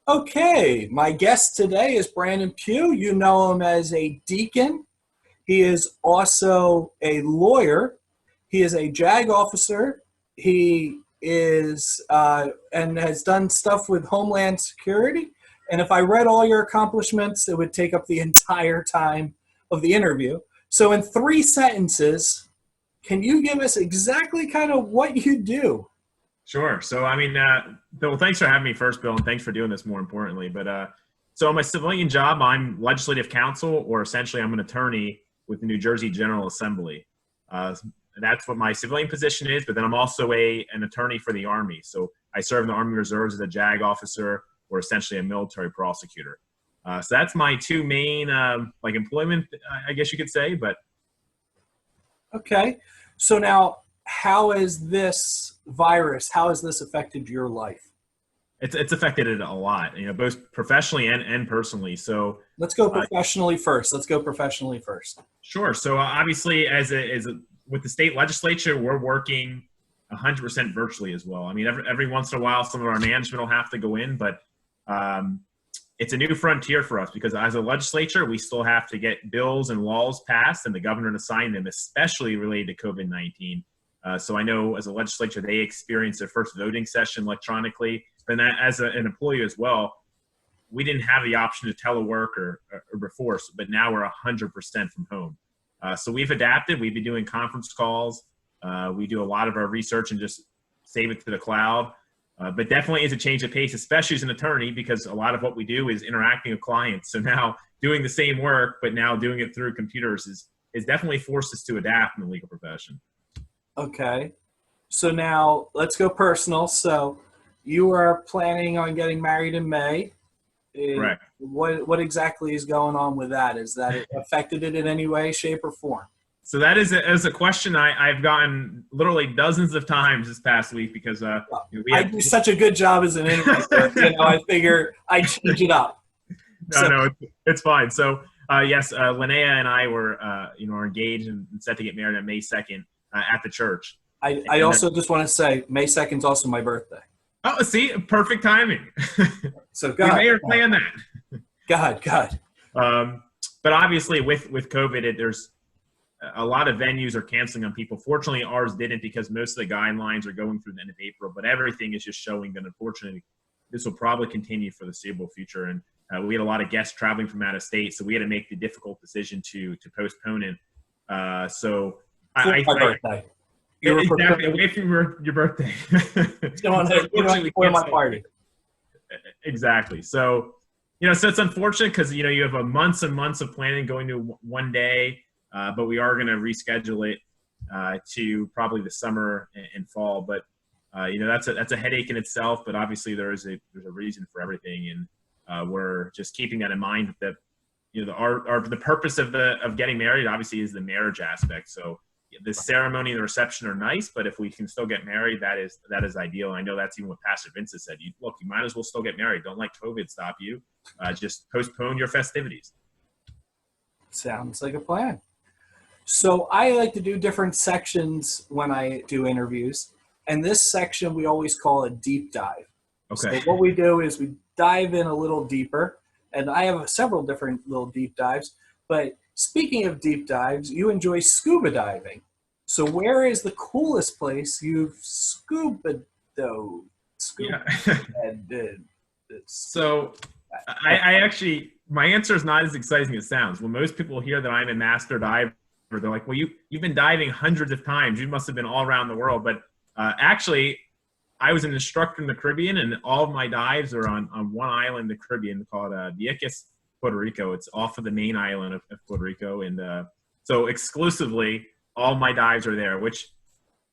Okay, my guest today is Brandon Pugh. You know him as a deacon. He is also a lawyer. He is a JAG officer. He is and has done stuff with Homeland Security. And if I read all your accomplishments, it would take up the entire time of the interview. So, in 3 sentences, can you give us exactly kind of what you do? Sure. So, Bill, thanks for having me first, Bill, and thanks for doing this more importantly. So my civilian job, I'm legislative counsel, or essentially I'm an attorney with the New Jersey General Assembly. That's what my civilian position is, but then I'm also an attorney for the Army. So I serve in the Army Reserves as a JAG officer, or essentially a military prosecutor. So that's my two main, employment, I guess you could say, but Okay. So now, how has this virus, how has this affected your life? it's affected it a lot, both professionally and personally. So Let's go professionally first. Let's go professionally first. sure. So obviously, with the state legislature, we're working 100% virtually as well. I mean, every once in a while, some of our management will have to go in, but it's a new frontier for us because as a legislature, we still have to get bills and laws passed and the governor to sign them, especially related to COVID-19. So I know as a legislature, they experienced their first voting session electronically. But as an employee as well, we didn't have the option to telework or before, but now we're 100% from home. So we've adapted. We've been doing conference calls. We do a lot of our research and just save it to the cloud. But definitely is a change of pace, especially as an attorney, because a lot of what we do is interacting with clients. So now doing the same work, but now doing it through computers is definitely forced us to adapt in the legal profession. Okay. So now let's go personal. So you are planning on getting married in May. Correct. What exactly is going on with that? Is that it affected it in any way, shape, or form? So that is a question I've gotten literally dozens of times this past week because I do such a good job as an interviewer. I figure I change it up. No, it's fine. So yes, Linnea and I were are engaged and set to get married on May 2nd at the church. I also just want to say May 2nd is also my birthday. Oh, see, perfect timing. So go we ahead. may have planned that. Go ahead. But obviously, with COVID, there's a lot of venues are canceling on people. Fortunately, ours didn't because most of the guidelines are going through the end of April. But everything is just showing that, unfortunately, this will probably continue for the foreseeable future. And we had a lot of guests traveling from out of state, so we had to make the difficult decision to postpone it. My birthday. Exactly, away from your birthday. Don't spoil my party. Exactly. So, so it's unfortunate because, you have a months and months of planning going to one day, but we are going to reschedule it to probably the summer and fall. But, that's a headache in itself. But obviously there's a reason for everything. And we're just keeping that in mind that, the purpose of getting married obviously is the marriage aspect. So, the ceremony and the reception are nice, but if we can still get married, that is ideal. I know that's even what Pastor Vince has said. You might as well still get married. Don't let COVID stop you. Just postpone your festivities. Sounds like a plan. So I like to do different sections when I do interviews. And this section we always call a deep dive. Okay. So what we do is we dive in a little deeper. And I have several different little deep dives. But speaking of deep dives, you enjoy scuba diving. So where is the coolest place you've scuba dove? So I actually, my answer is not as exciting as it sounds. When most people hear that I'm a master diver, they're like, well, you've been diving hundreds of times. You must have been all around the world. But actually, I was an instructor in the Caribbean, and all of my dives are on one island in the Caribbean called Vieques, Puerto Rico. It's off of the main island of Puerto Rico. And so exclusively, all my dives are there, which,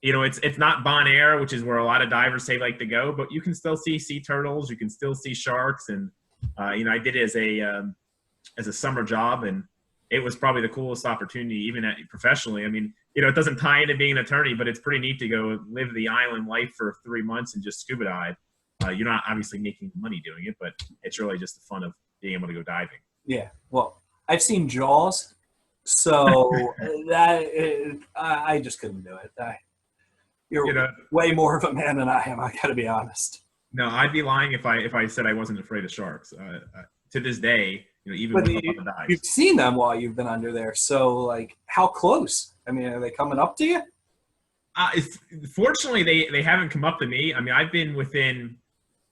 it's not Bon Air, which is where a lot of divers say like to go, but you can still see sea turtles. You can still see sharks. And, I did it as a summer job, and it was probably the coolest opportunity, even professionally. I mean, it doesn't tie into being an attorney, but it's pretty neat to go live the island life for 3 months and just scuba dive. You're not obviously making money doing it, but it's really just the fun of being able to go diving. Yeah, well, I've seen Jaws, so I just couldn't do it. You're way more of a man than I am. I got to be honest. No, I'd be lying if I said I wasn't afraid of sharks. To this day, even But with all the you've dives. seen them while you've been under there. So, like, how close? I mean, are they coming up to you? Fortunately, they haven't come up to me. I mean, I've been within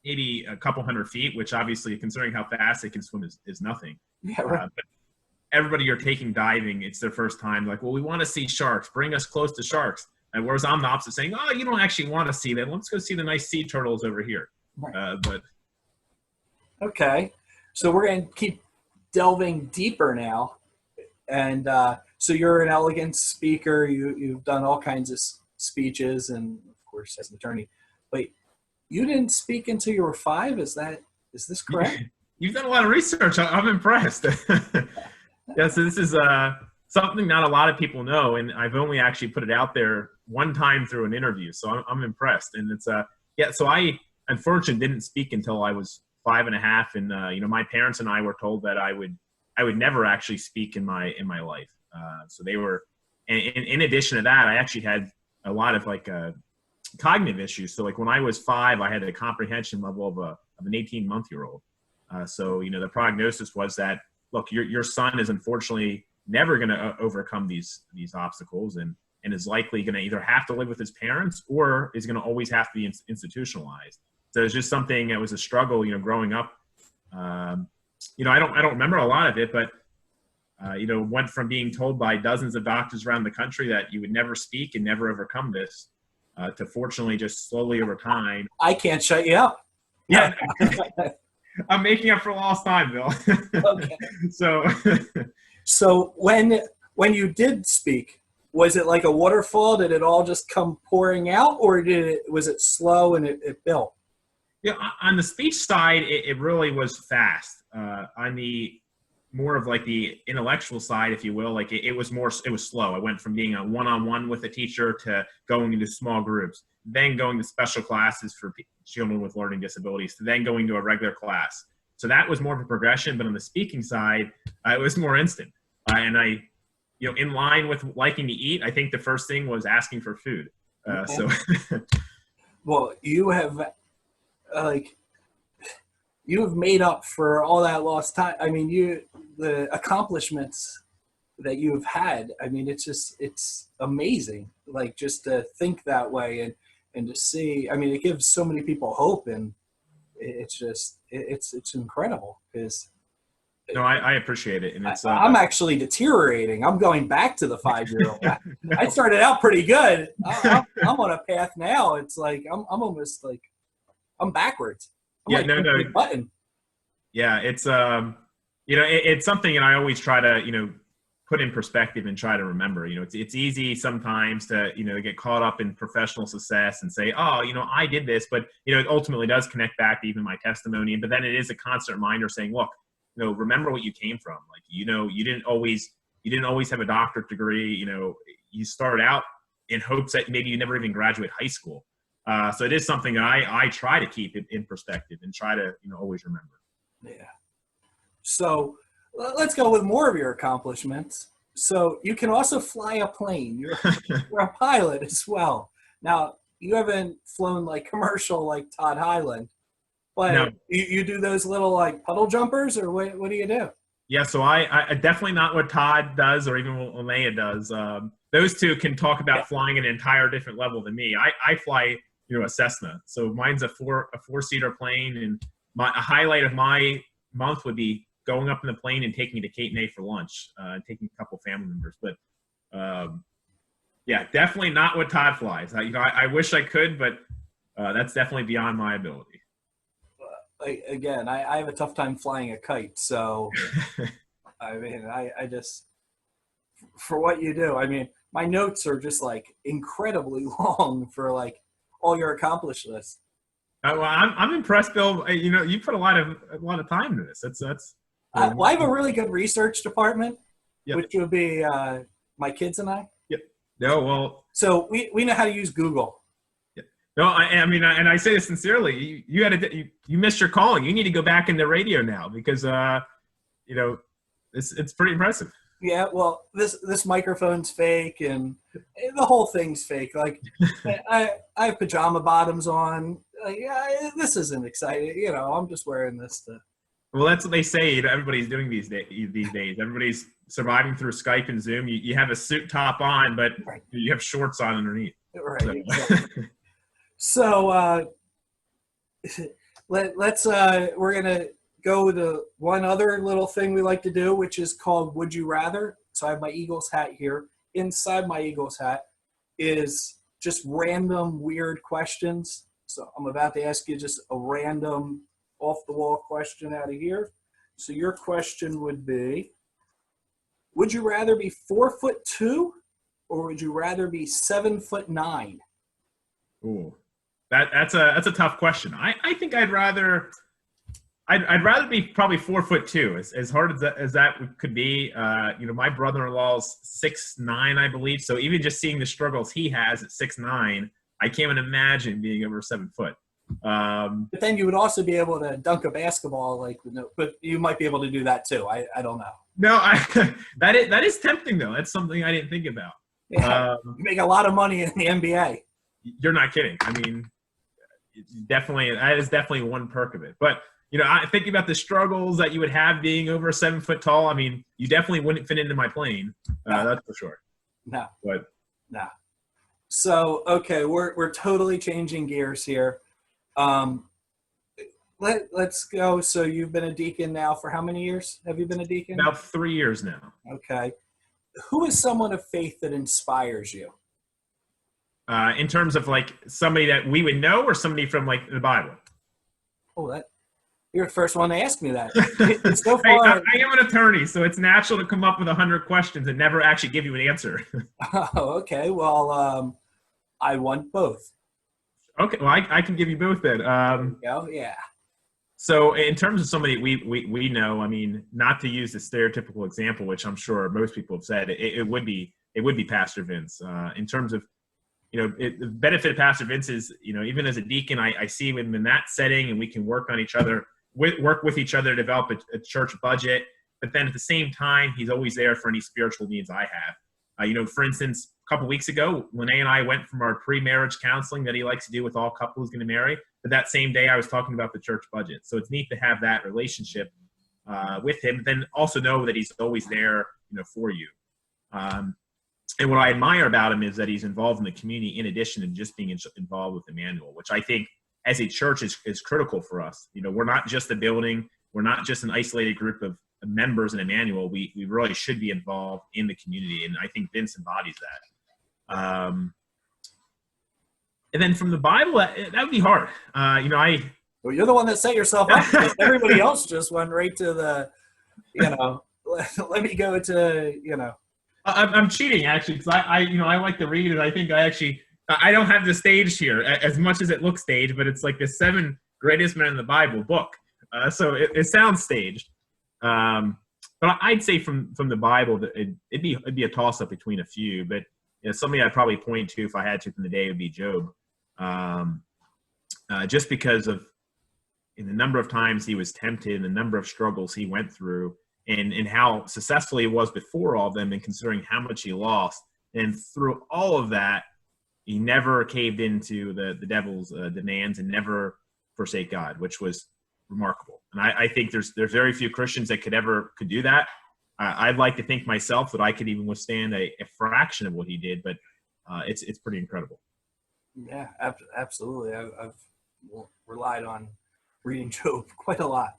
maybe a couple hundred feet, which obviously, considering how fast they can swim, is nothing. Yeah, right. But everybody you're taking diving, it's their first time. Like, well, we want to see sharks. Bring us close to sharks. And whereas I'm the opposite, saying, oh, you don't actually want to see them. Let's go see the nice sea turtles over here. Right. But Okay. So we're going to keep delving deeper now. And so you're an elegant speaker. You've done all kinds of speeches, and of course, as an attorney. But you didn't speak until you were 5. Is this correct? You've done a lot of research. I'm impressed. Yeah, so this is something not a lot of people know, and I've only actually put it out there one time through an interview, so I'm impressed. And it's yeah, so I unfortunately didn't speak until I was 5.5, and my parents and I were told that I would never actually speak in my life. So they were, and in addition to that, I actually had a lot of cognitive issues. So like when I was 5, I had a comprehension level of an 18-month-old. So the prognosis was that, look, your son is unfortunately never going to overcome these obstacles, and is likely going to either have to live with his parents or is going to always have to be institutionalized. So it's just something that was a struggle, growing up. I don't remember a lot of it, but went from being told by dozens of doctors around the country that you would never speak and never overcome this, to fortunately just slowly over time. I can't shut you up. Yeah. I'm making up for lost time, Bill. Okay. So when you did speak, was it like a waterfall? Did it all just come pouring out, or was it slow and it built? Yeah, on the speech side, it really was fast. On the more of like the intellectual side, if you will, it was slow. I went from being a one-on-one with a teacher to going into small groups, then going to special classes for children with learning disabilities, to then going to a regular class. So that was more of a progression. But on the speaking side, it was more instant. And I, in line with liking to eat, I think the first thing was asking for food. Okay. So, well, you have made up for all that lost time. I mean, the accomplishments that you've had, I mean, it's amazing. Like, just to think that way and to see, I mean, it gives so many people hope, and it's incredible because. No, I appreciate it, and it's. I'm actually deteriorating. I'm going back to the 5-year-old. No. I started out pretty good. I'm on a path now. It's like I'm almost like I'm backwards. I'm no. Button. Yeah, it's it's something, and I always try to put in perspective and try to remember. It's easy sometimes to get caught up in professional success and say, oh, I did this, but it ultimately does connect back to even my testimony. But then it is a constant reminder saying, look, remember what you came from. Like, you didn't always have a doctorate degree. You started out in hopes that maybe you never even graduate high school. So it is something that I try to keep it in perspective and try to always remember. Yeah. So let's go with more of your accomplishments. So you can also fly a plane. You're a pilot as well. Now, you haven't flown like commercial like Todd Hyland, but no. You do those little like puddle jumpers, or what do you do? Yeah, so I definitely not what Todd does or even what Linnea does. Those two can talk about flying an entire different level than me. I fly a Cessna. So mine's a four-seater plane, and a highlight of my month would be going up in the plane and taking to Cape May for lunch, taking a couple family members. But yeah, definitely not what Todd flies. I wish I could, but that's definitely beyond my ability. Again, I have a tough time flying a kite, so I mean, I just, for what you do, I mean, my notes are just like incredibly long for like all your accomplishments. Well, I'm impressed, Bill. You put a lot of time into this. That's. Well, I have a really good research department, yep. Which would be my kids and I. Yep. No, well. So we know how to use Google. No, I mean, and I say this sincerely. You missed your calling. You need to go back into radio now because it's pretty impressive. Yeah, well, this microphone's fake and the whole thing's fake. Like, I have pajama bottoms on. like, yeah, this isn't exciting. You know, I'm just wearing this to. Well, that's what they say. Everybody's doing these days. Everybody's surviving through Skype and Zoom. You have a suit top on, but Right. you have shorts on underneath. Right. So. Exactly. So let's we're gonna go to one other little thing we like to do, which is called Would You Rather. So I have my Eagles hat here. Inside my Eagles hat is just random weird questions. So I'm about to ask you just a random off the wall question out of here. So your question would be, would you rather be 4'2" or would you rather be 7'9"? Ooh, that's a tough question. I think I'd rather be probably 4'2", as hard as that could be. My brother-in-law's 6'9", I believe. So even just seeing the struggles he has at 6'9", I can't even imagine being over 7 foot. But then you would also be able to dunk a basketball, but you might be able to do that too. I don't know. No, that is tempting though. That's something I didn't think about. Yeah, you make a lot of money in the NBA. You're not kidding. I mean, that is definitely one perk of it. But I think about the struggles that you would have being over 7 foot tall. I mean, you definitely wouldn't fit into my plane. No. That's for sure. No. But no. So okay, we're totally changing gears here. Let's go. So you've been a deacon now for how many years? Have you been a deacon? About 3 years now. Okay. Who is someone of faith that inspires you? In terms of like somebody that we would know or somebody from like the Bible? Oh, you're the first one to ask me that. It's so Hey, far. I am an attorney, so it's natural to come up with 100 questions and never actually give you an answer. Oh, okay. Well, I want both. Okay, well, I can give you both then. Yeah. So in terms of somebody we know, I mean, not to use the stereotypical example, which I'm sure most people have said, it would be Pastor Vince. In terms of, the benefit of Pastor Vince is, even as a deacon, I see him in that setting, and we can work on each other, work with each other to develop a church budget. But then at the same time, he's always there for any spiritual needs I have. For instance, a couple weeks ago, Lene and I went from our pre-marriage counseling that he likes to do with all couples going to marry. But that same day, I was talking about the church budget. So it's neat to have that relationship with him. But then also know that he's always there, for you. And what I admire about him is that he's involved in the community in addition to just being involved with Immanuel, which I think as a church is critical for us. We're not just a building. We're not just an isolated group of members in Immanuel. We really should be involved in the community. And I think Vince embodies that. And then from the Bible, that would be hard. Well, you're the one that set yourself up. Everybody else just went right to the, let me go to, I'm cheating actually because I like to read, and I think I don't have the staged here as much as it looks staged, but it's like the 7 greatest men in the Bible book, so it sounds staged. But I'd say from the Bible that it'd be a toss up between a few, but something I'd probably point to if I had to from the day would be Job, just because of the number of times he was tempted, and the number of struggles he went through. And how successful he was before all of them, and considering how much he lost. And through all of that, he never caved into the devil's demands and never forsake God, which was remarkable. And I think there's very few Christians that could do that. I'd like to think myself that I could even withstand a fraction of what he did, but it's pretty incredible. Yeah, absolutely. I've relied on reading Job quite a lot.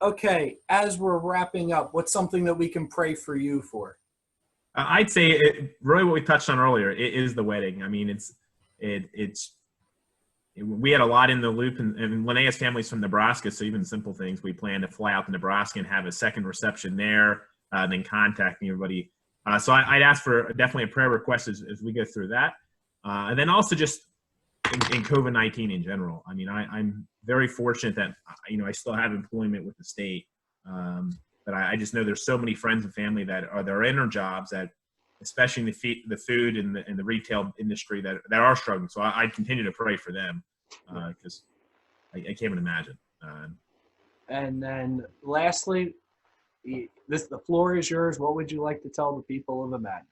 Okay, as we're wrapping up, what's something that we can pray for you for? I'd say really what we touched on earlier is the wedding. I mean, we had a lot in the loop, and Linnеa's family's from Nebraska, so even simple things. We plan to fly out to Nebraska and have a second reception there, then contacting everybody. So I'd ask for definitely a prayer request as we go through that. And then also just in COVID-19 in general. I mean, I'm very fortunate that, I still have employment with the state. But I just know there's so many friends and family that are in their jobs that, especially in the food and the retail industry that are struggling. So I continue to pray for them because I can't even imagine. And then lastly, the floor is yours. What would you like to tell the people of Immanuel?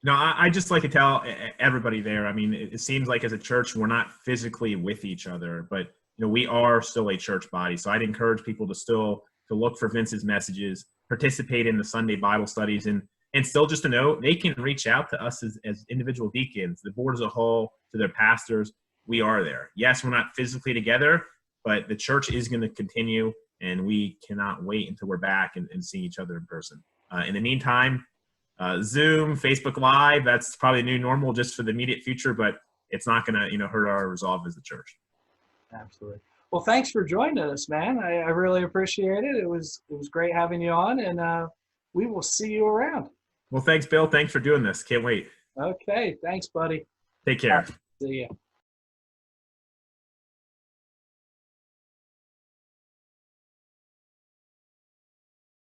No, I just like to tell everybody there. I mean, it seems like as a church, we're not physically with each other, but we are still a church body. So I'd encourage people to still to look for Vince's messages, participate in the Sunday Bible studies, and still just to know they can reach out to us as individual deacons, the board as a whole, to their pastors. We are there. Yes, we're not physically together, but the church is going to continue, and we cannot wait until we're back and see each other in person. In the meantime, Zoom, Facebook Live, that's probably the new normal just for the immediate future, but it's not going to hurt our resolve as a church. Absolutely. Well, thanks for joining us, man. I really appreciate it. It was great having you on, and we will see you around. Well, thanks, Bill. Thanks for doing this. Can't wait. Okay. Thanks, buddy. Take care. See ya.